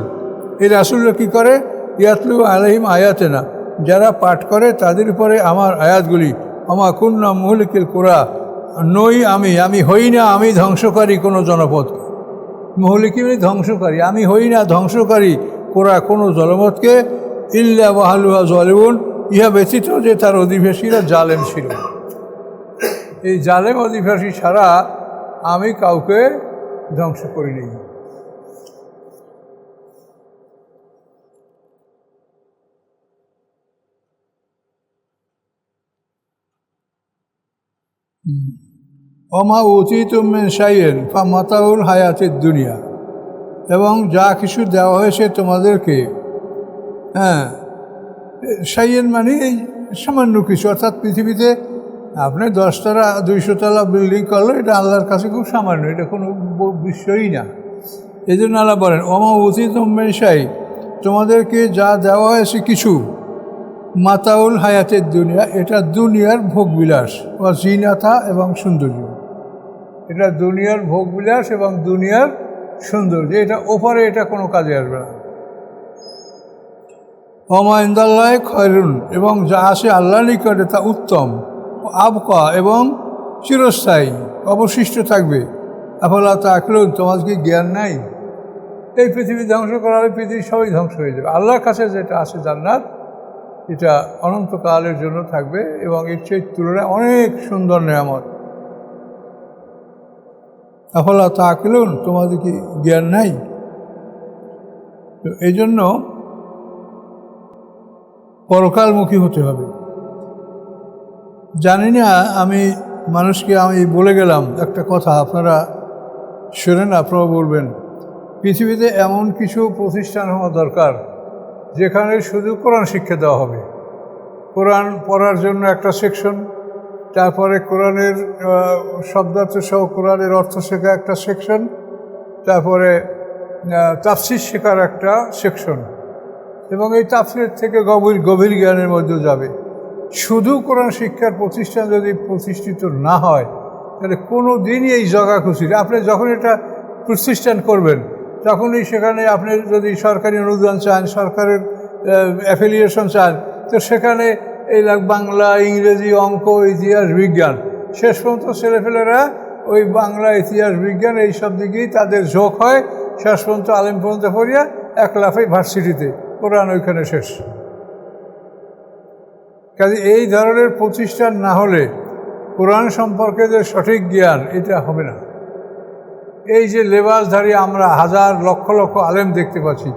এই রাসুলরা কী করে? ইয়াতলু আলাইহিম আয়াতেনা, যারা পাঠ করে তাদের উপরে আমার আয়াতগুলি। আমা কুন্না মুহলিকিল কুরা, নই আমি হই না আমি ধ্বংসকারী কোনো জনপদকে। মুহলিকি মানে ধ্বংসকারী, আমি হই না ধ্বংসকারী কোরা কোনো জনপদকে। ইল্লা ওয়াহালুহা জালিমুন, ইহা ব্যতীত যে তার অধিবাসীরা জালেম ছিল। এই জালেম অধিবাসী ছাড়া আমি কাউকে ধ্বংস করিনি। ওমা উতিতুম মিন শাইইন ফামাতাউল হায়াতিদ দুনিয়া, এবং যা কিছু দেওয়া হয়েছে তোমাদেরকে, হ্যাঁ, শাইইন মানে এই সামান্য কিছু, অর্থাৎ পৃথিবীতে আপনি 10 তলা 200 তলা বিল্ডিং করলে এটা আল্লাহর কাছে খুব সামান্য, এটা কোনো বিষয়ই না। এই জন্য আল্লাহ বলেন ওমা উতিতুম মিন শাইইন, তোমাদেরকে যা দেওয়া হয়েছে কিছু, মাতাউল হায়াতের দুনিয়া, এটা দুনিয়ার ভোগবিলাস ও জিনাতা এবং সৌন্দর্য, এটা দুনিয়ার ভোগবিলাস এবং দুনিয়ার সৌন্দর্য, এটা ওপরে এটা কোনো কাজে আসবে না। ওমা ইনদাল্লাহ খয়রুন, এবং যা আসে আল্লাহর নিকটে তা উত্তম, আবকা এবং চিরস্থায়ী, অবশিষ্ট থাকবে। আফালা তাআকিলুন, তোমাদের কি জ্ঞান নাই? এই পৃথিবী ধ্বংস করা হবে, পৃথিবী সবই ধ্বংস হয়ে যাবে। আল্লাহর কাছে যেটা আছে জান্নাত, এটা অনন্তকালের জন্য থাকবে এবং এর চেয়ে তুলনায় অনেক সুন্দর নেয়ামত। আফালা তাআকিলুন, তোমাদের কি জ্ঞান নাই? তো এই জন্য পরকালমুখী হতে হবে। জানি না, মানুষকে বলে গেলাম একটা কথা, আপনারা শোনেন, আপনারা বলবেন। পৃথিবীতে এমন কিছু প্রতিষ্ঠান হওয়া দরকার যেখানে শুধু কোরআন শিক্ষা দেওয়া হবে। কোরআন পড়ার জন্য একটা সেকশন, তারপরে কোরআনের শব্দার্থ সহ কোরআনের অর্থ শেখা একটা সেকশন, তারপরে তাফসির শেখার একটা সেকশন, এবং এই তাফসির থেকে গভীর জ্ঞানের মধ্যে যাবে। শুধু কোরআন শিক্ষার প্রতিষ্ঠান যদি প্রতিষ্ঠিত না হয়, তাহলে কোনো দিনই এই জগাখুশির, আপনি যখন এটা প্রতিষ্ঠান করবেন তখনই সেখানে আপনি যদি সরকারি অনুদান চান, সরকারের অ্যাফিলিয়েশন চান, তো সেখানে এই বাংলা, ইংরেজি, অঙ্ক, ইতিহাস, বিজ্ঞান, শেষ পর্যন্ত ছেলেপেলেরা ওই বাংলা, ইতিহাস, বিজ্ঞান এইসব দিকেই তাদের ঝোঁক হয়। শেষ পর্যন্ত আলেম পর্যন্ত পড়িয়া এক লাফেই ভার্সিটিতে, কোরআন ওইখানে শেষ। কাজে এই ধরনের প্রতিষ্ঠান না হলে কোরআন সম্পর্কে যে সঠিক জ্ঞান, এটা হবে না। এই যে লেবাসধারী আমরা হাজার লক্ষ লক্ষ আলেম দেখতে পাচ্ছি,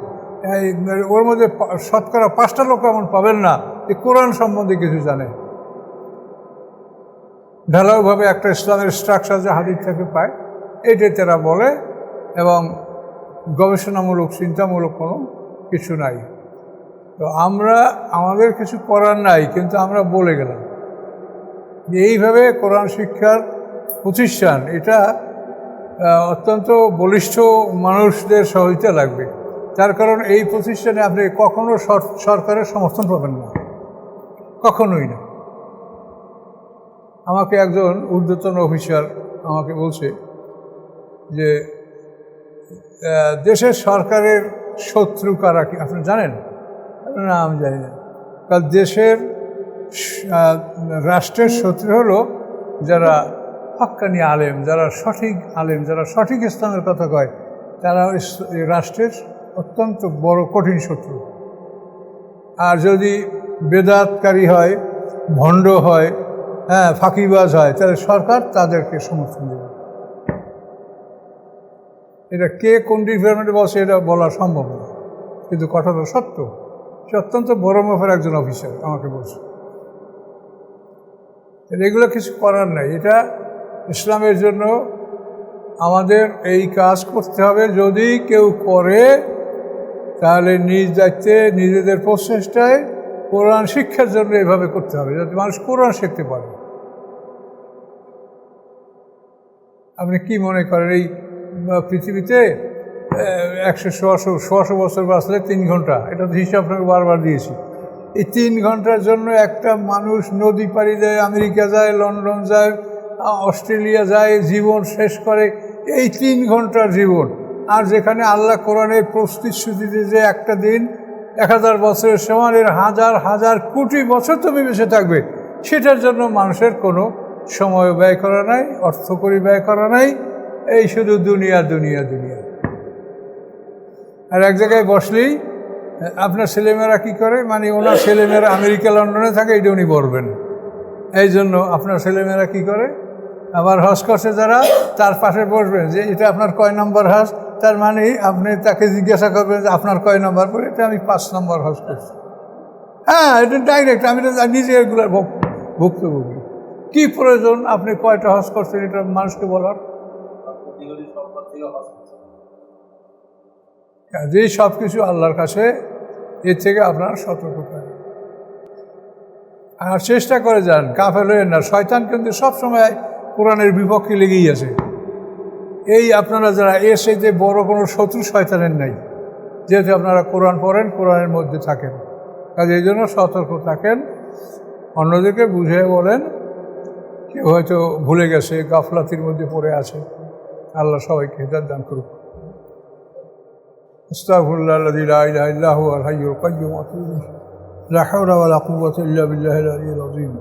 ওর মধ্যে শতকরা 5টা লোক এমন পাবেন না যে কোরআন সম্বন্ধে কিছু জানে। ঢালাওভাবে একটা ইসলামের স্ট্রাকচার যে হাদিস থেকে পায়, এইটাই তারা বলে, এবং গবেষণামূলক চিন্তামূলক কোনো কিছু নাই। তো আমাদের কিছু করার নাই, কিন্তু আমরা বলে গেলাম যে এইভাবে কোরআন শিক্ষার প্রতিষ্ঠান, এটা অত্যন্ত বলিষ্ঠ মানুষদের সহযোগিতা লাগবে। তার কারণ এই প্রতিষ্ঠানে আপনি কখনো সরকারের সমর্থন পাবেন না, কখনোই না। আমাকে একজন ঊর্ধ্বতন অফিসার আমাকে বলছে যে দেশের সরকারের শত্রু কারা, কি আপনি জানেন? না, আমি জানি না। কারণ রাষ্ট্রের শত্রু হলো যারা হক্কানি আলেম, যারা সঠিক আলেম, যারা সঠিক ইসলামের কথা কয়, তারা রাষ্ট্রের অত্যন্ত বড় কঠিন শত্রু। আর যদি বেদাতকারী হয়, ভণ্ড হয়, হ্যাঁ, ফাঁকিবাজ হয়, তাহলে সরকার তাদেরকে সমর্থন দেবে। এটা কে কোন ডিপার্টমেন্টে বসে এটা বলা সম্ভব না, কিন্তু কথাটা সত্য। সে অত্যন্ত বড় মাপের একজন অফিসার আমাকে বলছে। এগুলো কিছু করার নাই। এটা ইসলামের জন্য আমাদের এই কাজ করতে হবে। যদি কেউ করে তাহলে নিজ দায়িত্বে, নিজেদের প্রচেষ্টায় কোরআন শিক্ষার জন্য এভাবে করতে হবে, যাতে মানুষ কোরআন শিখতে পারে। আপনি কি মনে করেন এই পৃথিবীতে 100-150 বছর বাঁচলে 3 ঘন্টা, এটা তো হিসাব আপনাকে বারবার দিয়েছি। এই 3 ঘন্টার জন্য একটা মানুষ নদী পাড়ি দেয়, আমেরিকা যায়, লন্ডন যায়, অস্ট্রেলিয়া যায়, জীবন শেষ করে এই 3 ঘন্টার জীবন। আর যেখানে আল্লাহ কোরআনের প্রতিশ্রুতিতে যে একটা দিন 1000 বছরের সমান, এর হাজার হাজার কোটি বছর তুমি বেঁচে থাকবে, সেটার জন্য মানুষের কোনো সময় ব্যয় করা নাই, অর্থকরী ব্যয় করা নাই। এই শুধু দুনিয়া দুনিয়া দুনিয়া। আর এক জায়গায় বসলেই আপনার ছেলেমেয়েরা কী করে, মানে ওনার ছেলেমেয়েরা আমেরিকা, লন্ডনে থাকে, এটা উনি বলবেন। এই জন্য আপনার ছেলেমেয়েরা কী করে, আবার হজ করছে যারা, তার পাশে বসবেন যে এটা আপনার কয় নম্বর হজ, তার মানে আপনি তাকে জিজ্ঞাসা করবেন যে আপনার কয় নম্বর পরে, এটা আমি 5 নম্বর হজ করছি। হ্যাঁ, এটা ডাইরেক্ট, আমি তো নিজে এগুলোর ভুক্তভোগী। কি প্রয়োজন আপনি কয়টা হজ করছেন এটা মানুষকে বলার? যেই সব কিছু আল্লাহর কাছে, এর থেকে আপনারা সতর্ক থাকেন আর চেষ্টা করে যান, কাফের হয়ে না। শয়তান কিন্তু সবসময় কোরআনের বিপক্ষে লেগেই আছে। এই আপনারা যারা এসে যে বড় কোনো শত্রু শয়তানের নাই, যেহেতু আপনারা কোরআন পড়েন, কোরআনের মধ্যে থাকেন, কাজে এই জন্য সতর্ক থাকেন। অন্যদেরকে বুঝিয়ে বলেন, কেউ হয়তো ভুলে গেছে, গাফলাতির মধ্যে পড়ে আছে। আল্লাহ সবাইকে হেদায়েত দান করুক। আস্তাগফিরুল্লাহ আল্লাযী লা ইলাহা ইল্লা হুয়াল হাইয়ুল কাইয়্যুম ওয়া আতুবু ইলাইহি। লা হাওলা ওয়া লা কুওয়াতা ইল্লা বিল্লাহিল আলিয়্যিল আযীম।